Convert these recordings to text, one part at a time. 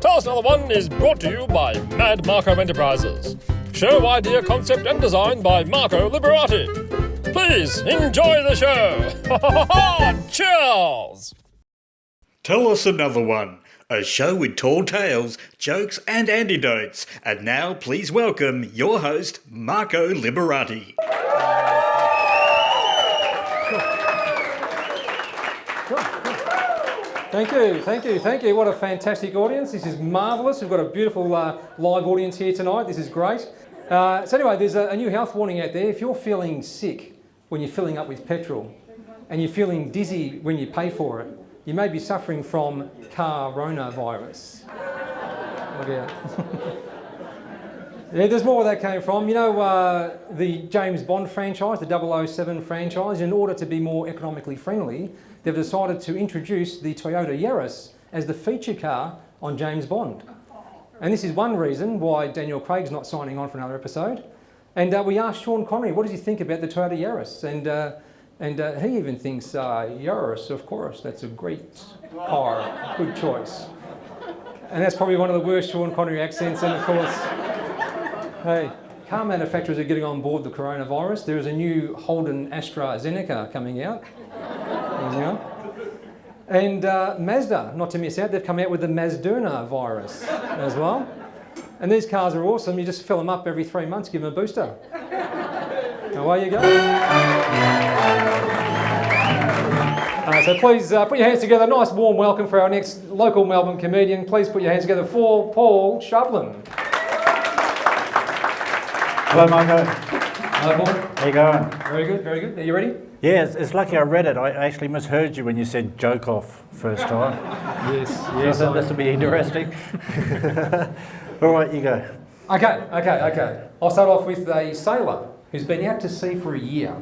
Tell Us Another One is brought to you by Mad Marco Enterprises. Show idea, concept and design by Marco Liberati. Please enjoy the show. Cheers! Tell Us Another One, a show with tall tales, jokes and antidotes. And now please welcome your host, Marco Liberati. Thank you. What a fantastic audience. This is marvellous. We've got a beautiful live audience here tonight. This is great. So anyway, there's a new health warning out there. If you're feeling sick when you're filling up with petrol and you're feeling dizzy when you pay for it, you may be suffering from coronavirus. Look out. Yeah, there's more where that came from. You know, the James Bond franchise, the 007 franchise, in order to be more economically friendly, they've decided to introduce the Toyota Yaris as the feature car on James Bond. And this is one reason why Daniel Craig's not signing on for another episode. And we asked Sean Connery, what does he think about the Toyota Yaris? And he even thinks, Yaris, of course, that's a great car, good choice. And that's probably one of the worst Sean Connery accents, and of course, hey, car manufacturers are getting on board the coronavirus. There is a new Holden AstraZeneca coming out. And Mazda, not to miss out, they've come out with the Mazderna virus as well. And these cars are awesome. You just fill them up every 3 months, give them a booster. Away you go. So please put your hands together. Nice warm welcome for our next local Melbourne comedian. Please put your hands together for Paul Sharplin. Hello, Marco. Hello, Paul. How you going? Very good, very good. Are you ready? Yeah, it's lucky I read it. I actually misheard you when you said joke off first time. Yes. So this will be interesting. All right, you go. Okay. I'll start off with a sailor who's been out to sea for a year.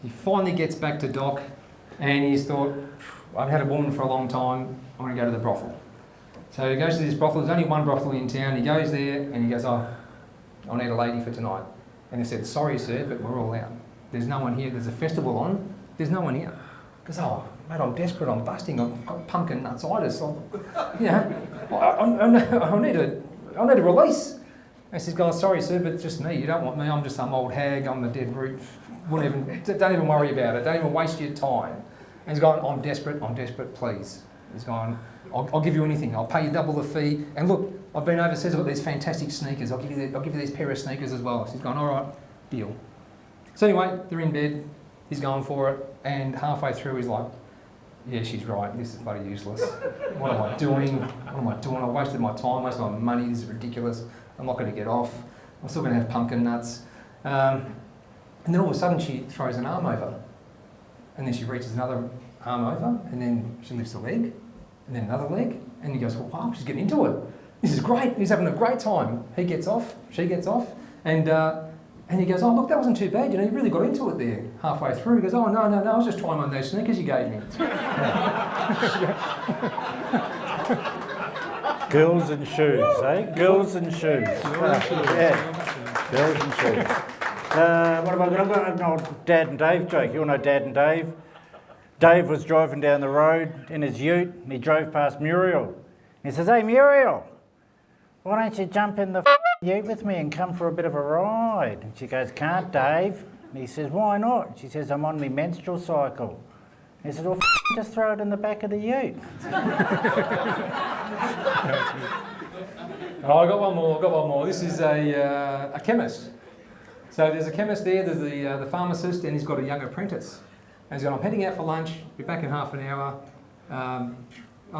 He finally gets back to dock and he's thought, I've had a woman for a long time, I want to go to the brothel. So he goes to this brothel. There's only one brothel in town. He goes there and he goes, I need a lady for tonight. And they said, sorry sir, but we're all out. There's no one here. There's a festival on. There's no one here. He goes, oh, mate, I'm desperate. I'm busting. I've got pumpkin nutsitis. I need a release. And she's going, sorry sir, but it's just me. You don't want me. I'm just some old hag. I'm the dead root. Don't even worry about it. Don't even waste your time. And he's going, I'm desperate, please. He's going, I'll give you anything. I'll pay you double the fee. And look, I've been overseas. I've got these fantastic sneakers. I'll give you these pair of sneakers as well. So he's going, all right, deal. So anyway, they're in bed. He's going for it. And halfway through, he's like, yeah, she's right. This is bloody useless. What am I doing? I wasted my time, wasted my money. This is ridiculous. I'm not going to get off. I'm still going to have pumpkin nuts. And then all of a sudden, she throws an arm over. And then she reaches another arm over. And then she lifts a leg. And then another leg. And he goes, well, wow, she's getting into it. This is great. He's having a great time. He gets off. She gets off. And he goes, oh, look, that wasn't too bad. You know, you really got into it there halfway through. He goes, oh, no, I was just trying on those sneakers you gave me. Girls and shoes, eh? Girls and shoes. Yeah. Girls and shoes. What have I got? I've got an old Dad and Dave joke. You all know Dad and Dave? Dave was driving down the road in his ute and he drove past Muriel. He says, hey, Muriel, why don't you jump in the ute with me and come for a bit of a ride? And she goes, can't, Dave. And he says, why not? She says, I'm on my menstrual cycle. He says, well, just throw it in the back of the ute. Oh, I got one more. This is a chemist. So there's a chemist there, there's the pharmacist, and he's got a young apprentice. And he's going, I'm heading out for lunch, be back in half an hour. I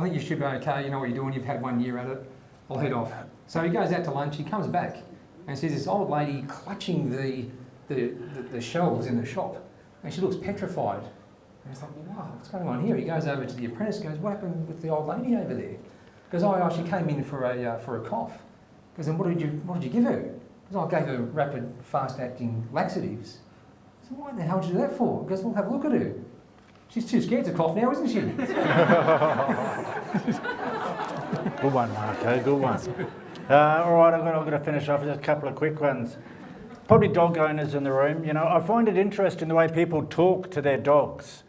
think you should be okay, you know what you're doing, you've had 1 year at it. I'll head off. So he goes out to lunch, he comes back, and sees this old lady clutching the shelves in the shop. And she looks petrified. And he's like, wow, what's going on here? He goes over to the apprentice and goes, what happened with the old lady over there? He goes, oh, she came in for a cough. He goes, and what did you give her? He goes, I gave her rapid, fast-acting laxatives. So what the hell did you do that for? He goes, well, have a look at her. She's too scared to cough now, isn't she? Good one, Marco, good one. All right, I'm going to finish off with just a couple of quick ones. Probably dog owners in the room. You know, I find it interesting the way people talk to their dogs.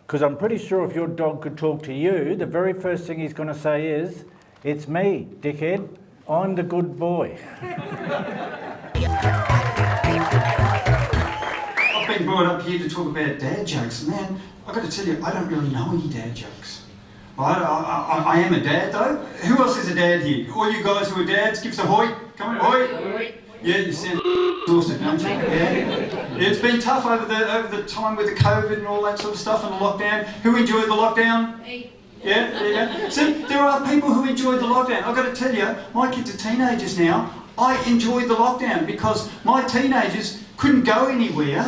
Because I'm pretty sure if your dog could talk to you, the very first thing he's going to say is, It's me, dickhead. I'm the good boy. I've been brought up here to talk about dad jokes. Man, I've got to tell you, I don't really know any dad jokes. Right? I am a dad though. Who else is a dad here? All you guys who are dads, give us a hoy. Come on, hoy. Yeah, you sound exhausted, don't you? Yeah. It's been tough over the time with the COVID and all that sort of stuff and the lockdown. Who enjoyed the lockdown? Me. Yeah, there you go. See, there are people who enjoyed the lockdown. I've got to tell you, my kids are teenagers now. I enjoyed the lockdown because my teenagers couldn't go anywhere,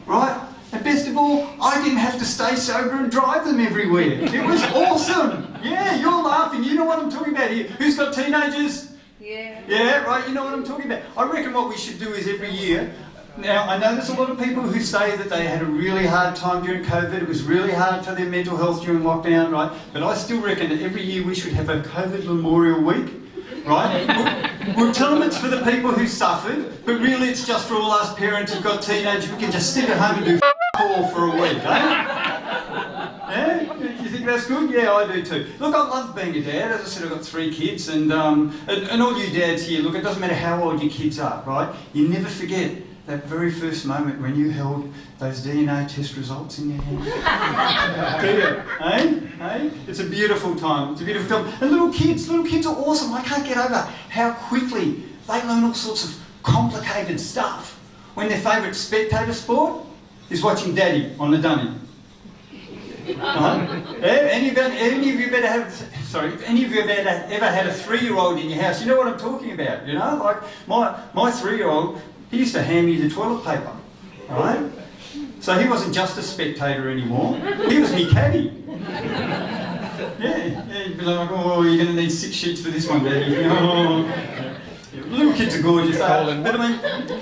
right? And best of all, I didn't have to stay sober and drive them everywhere. It was awesome. Yeah, you're laughing. You know what I'm talking about here. Who's got teenagers? Yeah. Yeah, right, you know what I'm talking about. I reckon what we should do is every year. Now, I know there's a lot of people who say that they had a really hard time during COVID. It was really hard for their mental health during lockdown, right? But I still reckon that every year we should have a COVID Memorial Week, right? We'll tell them it's for the people who suffered, but really it's just for all us parents who've got teenagers. We can just sit at home and do all for a week, eh? Yeah? Do you think that's good? Yeah, I do too. Look, I love being a dad. As I said, I've got 3 kids, and all you dads here, look, it doesn't matter how old your kids are, right? You never forget that very first moment when you held those DNA test results in your hand. Do you? Eh? It's a beautiful time. It's a beautiful time. And little kids are awesome. I can't get over how quickly they learn all sorts of complicated stuff when their favourite spectator sport is watching Daddy on the dunny. Any of you ever had a 3-year-old in your house? You know what I'm talking about, you know? Like my 3-year-old, he used to hand me the toilet paper, right? So he wasn't just a spectator anymore, he was me caddy. Yeah, he'd be like, oh, you're going to need 6 sheets for this one, Daddy. Oh. Little kids are gorgeous, but I mean,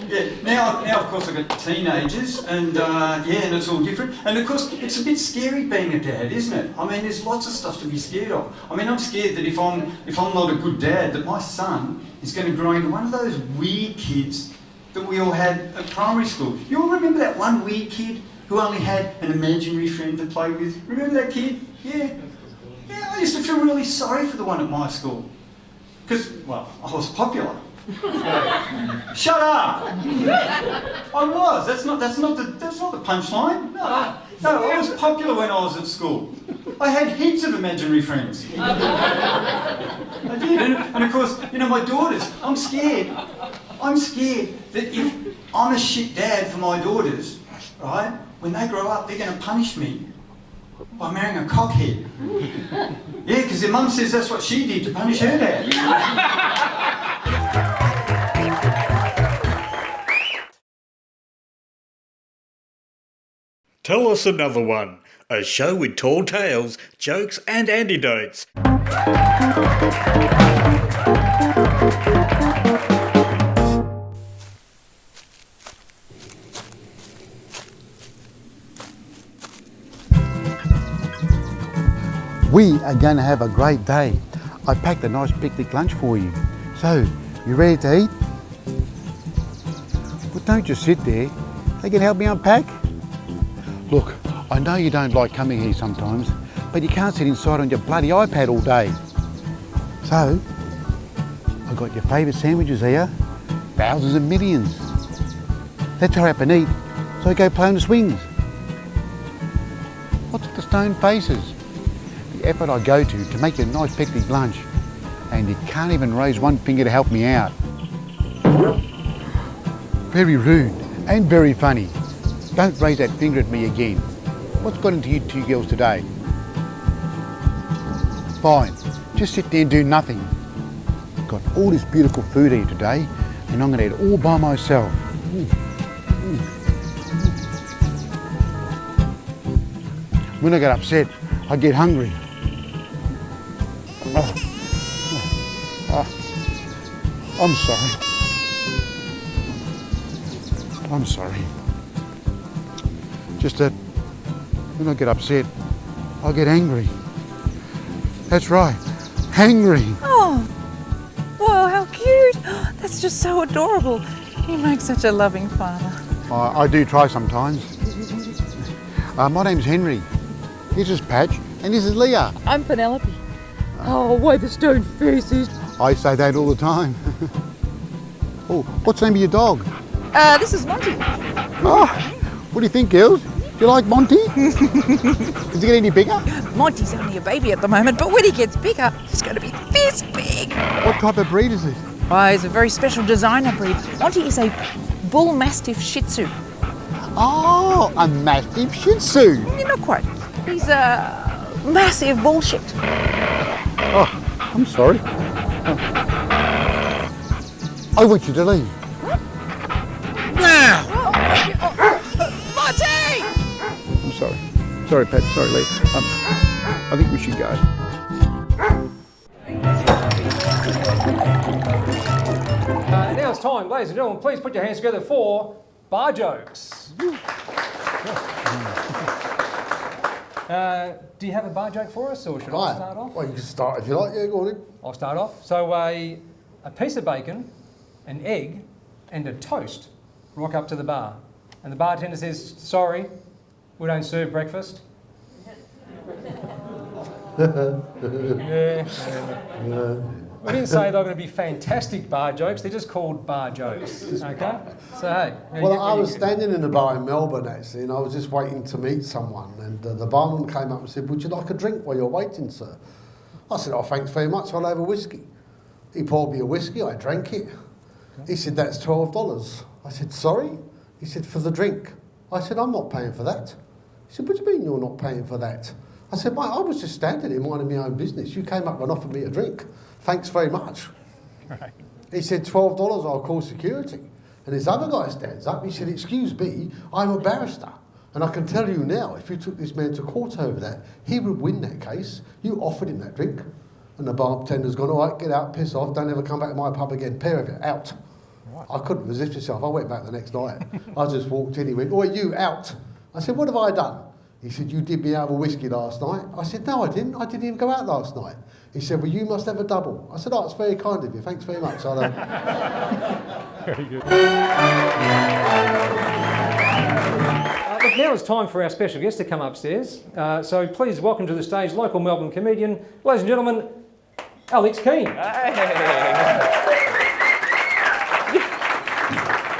yeah, now of course I've got teenagers, and and it's all different. And of course, it's a bit scary being a dad, isn't it? I mean, there's lots of stuff to be scared of. I mean, I'm scared that if I'm not a good dad, that my son is going to grow into one of those weird kids that we all had at primary school. You all remember that one weird kid who only had an imaginary friend to play with? Remember that kid? Yeah. Yeah, I used to feel really sorry for the one at my school. Because, well, I was popular. Shut up! I was. That's not the punchline. No, I was popular when I was at school. I had heaps of imaginary friends. I did, and of course, you know, my daughters. I'm scared that if I'm a shit dad for my daughters, right, when they grow up, they're going to punish me by marrying a cockhead. Yeah, because their mum says that's what she did to punish her dad. Tell us another one. A show with tall tales, jokes and antidotes. We are going to have a great day. I packed a nice picnic lunch for you. So, you ready to eat? Well, don't just sit there. They can help me unpack. Look, I know you don't like coming here sometimes, but you can't sit inside on your bloody iPad all day. So, I got your favourite sandwiches here, thousands and millions. Let's hurry up and eat, so I go play on the swings. What's with the stone faces? The effort I go to make you a nice picnic lunch, and you can't even raise one finger to help me out. Very rude and very funny. Don't raise that finger at me again. What's got into you 2 girls today? Fine, just sit there and do nothing. Got all this beautiful food here today, and I'm going to eat it all by myself. When I get upset, I get hungry. I'm sorry. Just that when I get upset, I get angry. That's right, hangry. Oh, whoa, how cute. That's just so adorable. You make such a loving father. I do try sometimes. My name's Henry. This is Patch, and this is Leah. I'm Penelope. Oh, why the stone faces? I say that all the time. Oh, what's the name of your dog? This is Monty. Oh, what do you think, girls? Do you like Monty? Does he get any bigger? Monty's only a baby at the moment, but when he gets bigger, he's going to be this big. What type of breed is it? Oh, he's a very special designer breed. Monty is a bull mastiff Shih Tzu. Oh, a mastiff Shih Tzu. Not quite. He's a massive bullshit. Oh, I'm sorry. I want you to leave. Monty! I'm sorry. Sorry, Pat. Sorry, Lee. I think we should go. Now it's time, ladies and gentlemen, please put your hands together for bar jokes. Do you have a bar joke for us, or should I start off? Well, you can start if you like. Yeah, go on in. I'll start off. So a piece of bacon, an egg, and a toast rock up to the bar. And the bartender says, sorry, we don't serve breakfast. Yeah. We didn't say they were going to be fantastic bar jokes, they're just called bar jokes. Okay? So hey. Well, I was standing in a bar in Melbourne actually, and I was just waiting to meet someone, and the barman came up and said, "Would you like a drink while you're waiting, sir?" I said, "Oh, thanks very much, I'll have a whiskey." He poured me a whiskey, I drank it. He said, "That's $12. I said, "Sorry?" He said, "For the drink." I said, "I'm not paying for that." He said, "What do you mean you're not paying for that?" I said, "Mate, I was just standing there minding my own business. You came up and offered me a drink. Thanks very much." Right. He said, $12, I'll call security. And this other guy stands up, he said, "Excuse me, I'm a barrister. And I can tell you now, if you took this man to court over that, he would win that case. You offered him that drink." And the bartender's gone, "All right, get out, piss off, don't ever come back to my pub again, pair of you, out." Right. I couldn't resist myself, I went back the next night. I just walked in, he went, "Oh, you, out." I said, "What have I done?" He said, "You did me out of a whiskey last night." I said, "No, I didn't even go out last night." He said, "Well, you must have a double." I said, "Oh, it's very kind of you, thanks very much." Very good. Look, now it's time for our special guest to come upstairs. So please welcome to the stage local Melbourne comedian, ladies and gentlemen, Alex Keane.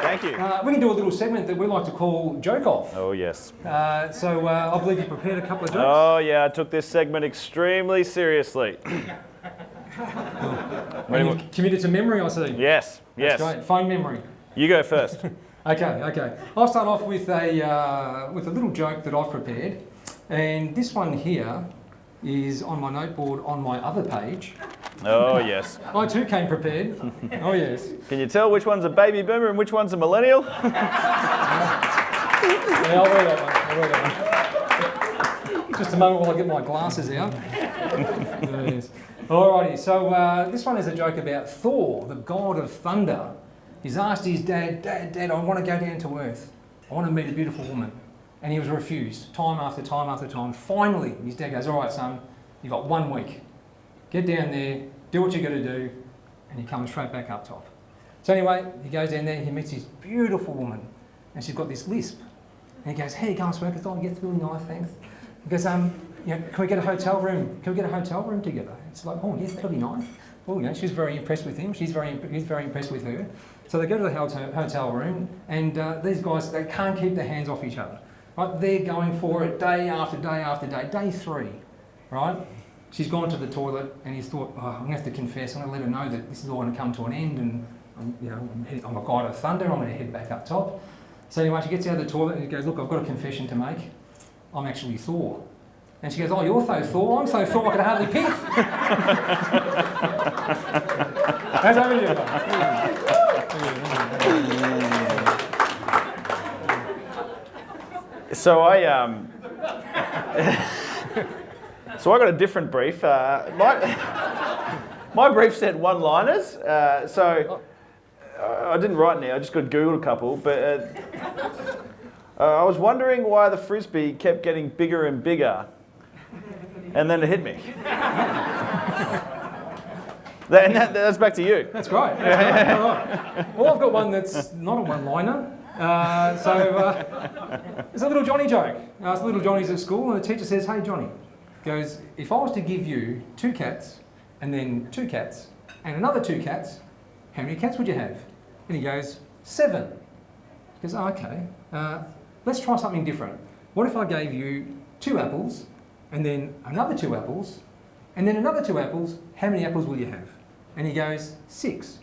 Thank you. We can do a little segment that we like to call Joke Off. Oh, yes. So I believe you prepared a couple of jokes. Oh, yeah, I took this segment extremely seriously. And you've committed to memory, I see. Yes, yes. That's great. Phone memory. You go first. Okay. I'll start off with a little joke that I've prepared. And this one here is on my noteboard on my other page. Oh, yes. I too came prepared. Oh, yes. Can you tell which one's a baby boomer and which one's a millennial? Yeah, I'll read that one. Just a moment while I get my glasses out. Yes. Alrighty, so this one is a joke about Thor, the god of thunder. He's asked his dad, Dad, I want to go down to Earth. I want to meet a beautiful woman. And he was refused, time after time after time. Finally, his dad goes, "All right, son, you've got 1 week. Get down there, do what you got to do," and he comes straight back up top. So anyway, he goes down there, he meets this beautiful woman, and she's got this lisp. And he goes, "Hey, go and smoke a thong, yeah, it's really nice, thanks." He goes, "Can we get a hotel room? Can we get a hotel room together?" It's like, "Oh, yes, that'll be nice." Well, she's very impressed with him, he's very impressed with her. So they go to the hotel room, and these guys, they can't keep their hands off each other. Right, they're going for it day after day after day. Day 3, right? She's gone to the toilet, and he's thought, "Oh, I'm going to have to confess. I'm going to let her know that this is all going to come to an end, and I'm a god of thunder. I'm going to head back up top." So anyway, she gets out of the toilet and he goes, "Look, I've got a confession to make. I'm actually Thor." And she goes, "Oh, you're so Thor. I'm so Thor I can hardly piff." That's how we do it. So I got a different brief. My brief said one-liners. So I didn't write any. I just got Googled a couple. But I was wondering why the frisbee kept getting bigger and bigger, and then it hit me. That's back to you. That's great. Well, I've got one that's not a one-liner. It's a little Johnny joke. So little Johnny's at school and the teacher says, "Hey Johnny," goes, "if I was to give you 2 cats and then 2 cats, and another 2 cats, how many cats would you have? And he goes, 7. He goes, oh, okay, let's try something different. What if I gave you 2 apples, and then another 2 apples, and then another 2 apples, how many apples will you have? And he goes, 6.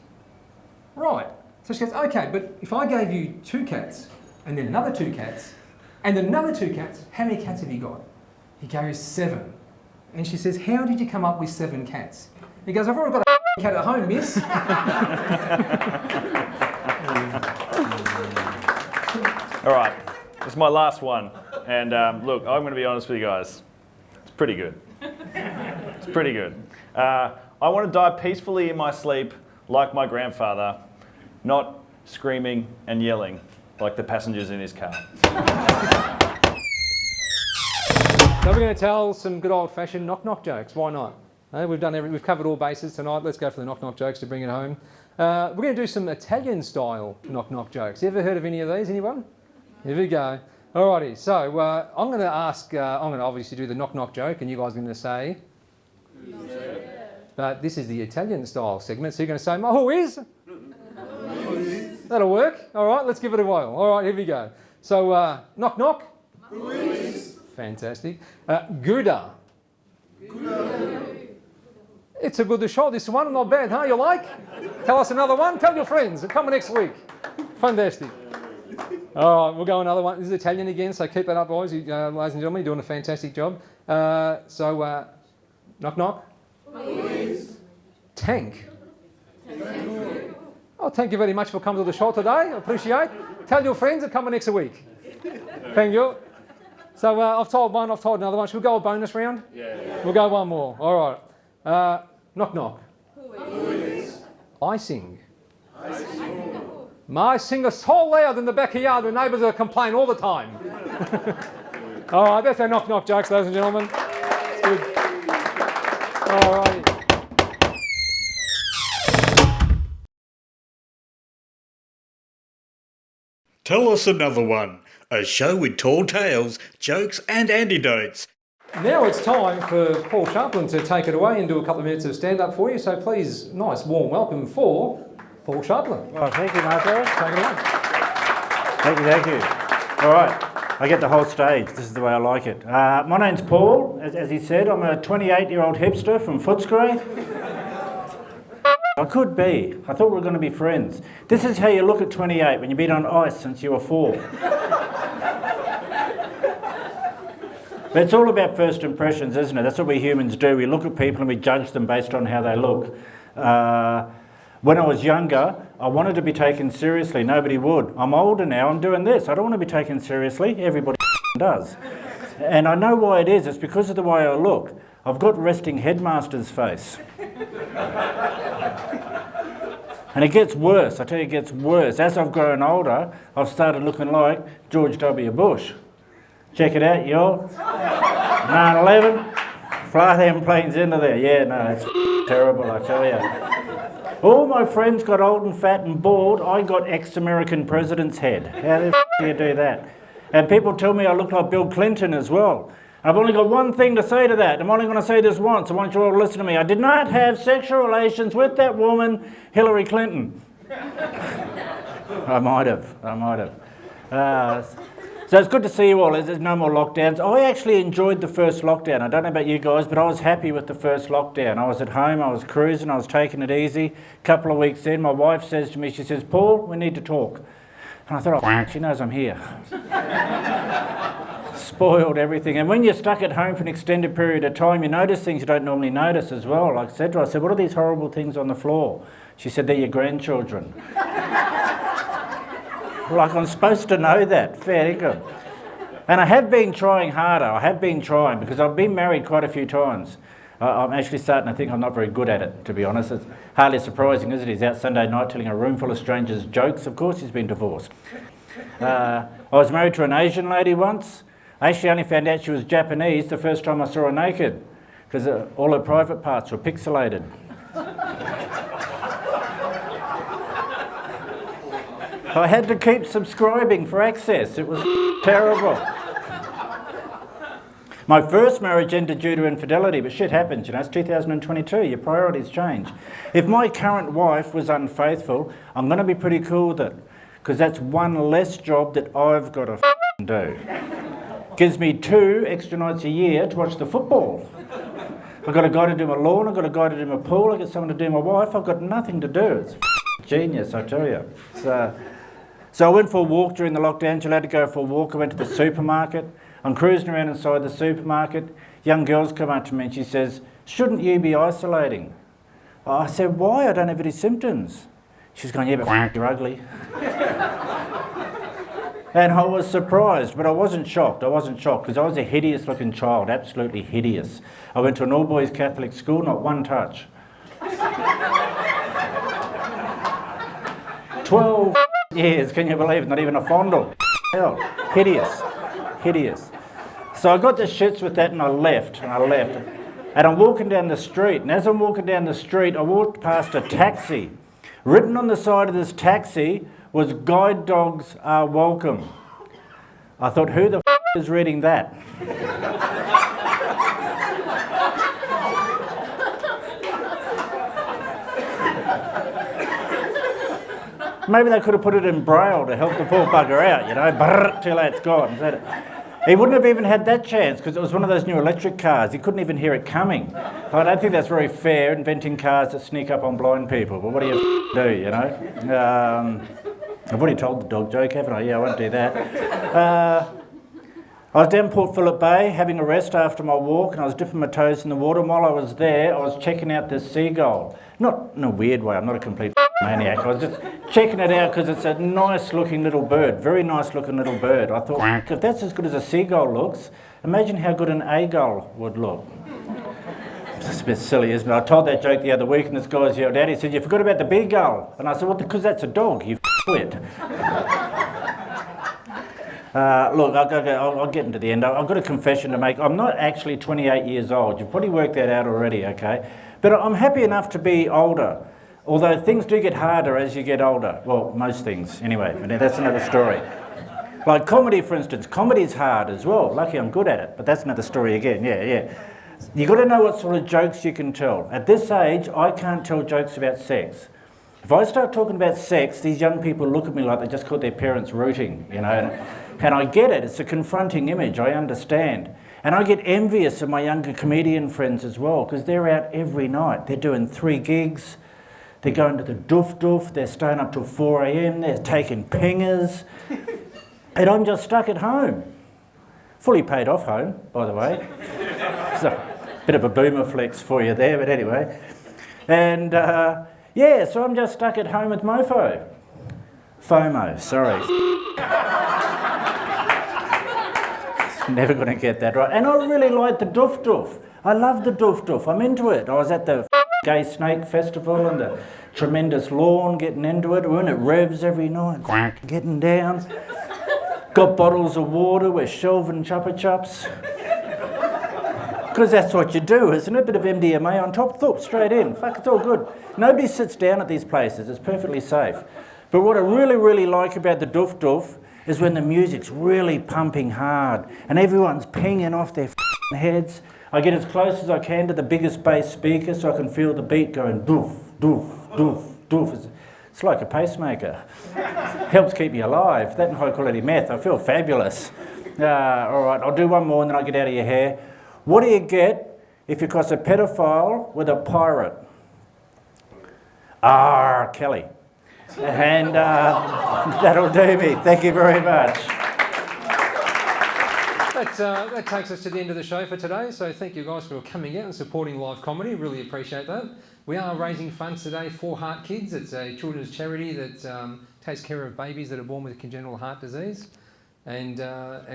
Right. So she goes, okay, but if I gave you 2 cats, and then another 2 cats, and then another 2 cats, how many cats have you got? He goes, 7. And she says, how did you come up with 7 cats? He goes, I've already got a cat at home, miss. All right, this is my last one. And look, I'm going to be honest with you guys. It's pretty good. It's pretty good. I want to die peacefully in my sleep like my grandfather, not screaming and yelling like the passengers in his car. So we're going to tell some good old-fashioned knock-knock jokes. Why not? We've covered all bases tonight. Let's go for the knock-knock jokes to bring it home. We're going to do some Italian-style knock-knock jokes. You ever heard of any of these? Anyone? Here we go. Alrighty. So I'm going to ask. I'm going to obviously do the knock-knock joke, and you guys are going to say. But this is the Italian-style segment, so you're going to say, "Who is?" That'll work. All right. Let's give it a whirl. All right. Here we go. So knock-knock. Who is? Fantastic. Gouda. It's a good show, this one. Not bad, huh? You like? Tell us another one. Tell your friends. Come next week. Fantastic. All right, we'll go another one. This is Italian again, so keep that up, boys. Ladies and gentlemen, you're doing a fantastic job. Knock, knock. Please. Tank. Oh, thank you very much for coming to the show today. I appreciate it. Tell your friends and come next week. Thank you. So I've told one, I've told another one. Should we go a bonus round? Yeah. We'll go one more. All right. Knock, knock. Who is? I sing. My singer so loud in the backyard, the neighbours are complaining all the time. All right, that's our knock, knock jokes, ladies and gentlemen. It's good. All right. Tell us another one. A show with tall tales, jokes and antidotes. Now it's time for Paul Sharplin to take it away and do a couple of minutes of stand-up for you. So please, nice warm welcome for Paul Sharplin. Oh, thank you, Marco. Take it away. Thank you. All right, I get the whole stage. This is the way I like it. My name's Paul. As he said, I'm a 28-year-old hipster from Footscray. I could be. I thought we were going to be friends. This is how you look at 28 when you've been on ice since you were 4. But it's all about first impressions, isn't it? That's what we humans do. We look at people and we judge them based on how they look. When I was younger, I wanted to be taken seriously. Nobody would. I'm older now. I'm doing this. I don't want to be taken seriously. Everybody does. And I know why it is. It's because of the way I look. I've got resting headmaster's face. And it gets worse. I tell you, it gets worse. As I've grown older, I've started looking like George W. Bush. Check it out, y'all. 9/11, fly them planes into there. Yeah, no, it's terrible, I tell you. All my friends got old and fat and bald. I got ex-American president's head. How the do you do that? And people tell me I look like Bill Clinton as well. I've only got one thing to say to that. I'm only going to say this once. I want you all to listen to me. I did not have sexual relations with that woman, Hillary Clinton. I might have. So it's good to see you all. There's no more lockdowns. I actually enjoyed the first lockdown. I don't know about you guys, but I was happy with the first lockdown. I was at home, I was cruising, I was taking it easy. A couple of weeks in, my wife says to me, she says, "Paul, we need to talk." And I thought, oh, she knows I'm here. Spoiled everything. And when you're stuck at home for an extended period of time, you notice things you don't normally notice as well. Like I said to her, I said, "What are these horrible things on the floor?" She said, "They're your grandchildren." Like I'm supposed to know that. Fair good. And I have been trying harder. Because I've been married quite a few times. I'm actually starting to think I'm not very good at it, to be honest. It's hardly surprising, is it? He's out Sunday night telling a room full of strangers jokes. Of course he's been divorced. I was married to an Asian lady once. I actually only found out she was Japanese the first time I saw her naked, because all her private parts were pixelated. I had to keep subscribing for access. It was terrible. My first marriage ended due to infidelity, but shit happens, you know, it's 2022, your priorities change. If my current wife was unfaithful, I'm going to be pretty cool with it, because that's one less job that I've got to do. Gives me 2 extra nights a year to watch the football. I've got a guy to do my lawn, I've got a guy to do my pool, I've got someone to do my wife, I've got nothing to do. It's genius, I tell you. So I went for a walk during the lockdown. Jill had to go for a walk. I went to the supermarket. I'm cruising around inside the supermarket. Young girls come up to me and she says, "Shouldn't you be isolating?" I said, "Why? I don't have any symptoms." She's going, "Yeah, but you're ugly." And I was surprised, but I wasn't shocked. I wasn't shocked because I was a hideous looking child, absolutely hideous. I went to an all-boys Catholic school, not one touch. 12 years, can you believe it? Not even a fondle. Hell, hideous, hideous. So I got the shits with that and I left. And I'm walking down the street, and as I'm walking down the street, I walked past a taxi. Written on the side of this taxi was "Guide dogs are welcome." I thought, who the is reading that? Maybe they could have put it in braille to help the poor bugger out, you know, brrr, till it's gone. He wouldn't have even had that chance because it was one of those new electric cars. He couldn't even hear it coming. I don't think that's very fair, inventing cars that sneak up on blind people, but what do you do, you know? I've already told the dog joke, haven't I? Yeah, I won't do that. I was down Port Phillip Bay having a rest after my walk and I was dipping my toes in the water, and while I was there I was checking out this seagull. Not in a weird way, I'm not a complete maniac. I was just checking it out because it's a nice looking little bird, very nice looking little bird. I thought, if that's as good as a seagull looks, imagine how good an a-gull would look. It's a bit silly, isn't it? I told that joke the other week and this guy's yelled out, he said, "You forgot about the big gull." And I said, "Well, because that's a dog, you f***wit." Look, I'll get into the end. I've got a confession to make. I'm not actually 28 years old. You've probably worked that out already, okay? But I'm happy enough to be older, although things do get harder as you get older. Well, most things, anyway. But that's another story. Like comedy, for instance. Comedy's hard as well. Lucky I'm good at it, but that's another story again. Yeah. You've got to know what sort of jokes you can tell. At this age, I can't tell jokes about sex. If I start talking about sex, these young people look at me like they just caught their parents rooting, you know. And I get it, it's a confronting image, I understand. And I get envious of my younger comedian friends as well, because they're out every night. They're doing 3 gigs, they're going to the doof, they're staying up till 4 a.m, they're taking pingers. And I'm just stuck at home. Fully paid off home, by the way. So, bit of a boomer flex for you there, but anyway. And yeah, so I'm just stuck at home with mofo. FOMO, sorry. Never going to get that right. And I really like the doof. I love the doof. I'm into it. I was at the Gay Snake Festival and the Tremendous Lawn, getting into it. We're in it revs every night, getting down. Got bottles of water, we're shelving Chupa Chups. Because that's what you do, isn't it? A bit of MDMA on top, thump, straight in. Fuck, it's all good. Nobody sits down at these places, it's perfectly safe. But what I really like about the doof is when the music's really pumping hard and everyone's pinging off their heads. I get as close as I can to the biggest bass speaker so I can feel the beat going doof, doof, doof, doof. It's like a pacemaker. Helps keep me alive. That and high quality meth, I feel fabulous. All right, I'll do one more and then I'll get out of your hair. What do you get if you cross a pedophile with a pirate? Kelly. And that'll do me. Thank you very much. That takes us to the end of the show for today. So thank you guys for coming out and supporting live comedy. Really appreciate that. We are raising funds today for Heart Kids. It's a children's charity that takes care of babies that are born with congenital heart disease. And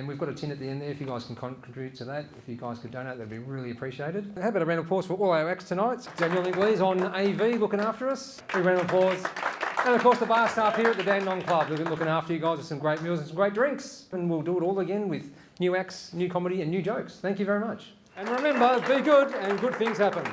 we've got a tin at the end there if you guys can contribute to that. If you guys could donate, that'd be really appreciated. How about a round of applause for all our acts tonight? Daniel Inglees on AV looking after us. Big round of applause. And of course the bar staff here at the Dandenong Club looking after you guys with some great meals and some great drinks. And we'll do it all again with new acts, new comedy and new jokes. Thank you very much. And remember, be good and good things happen.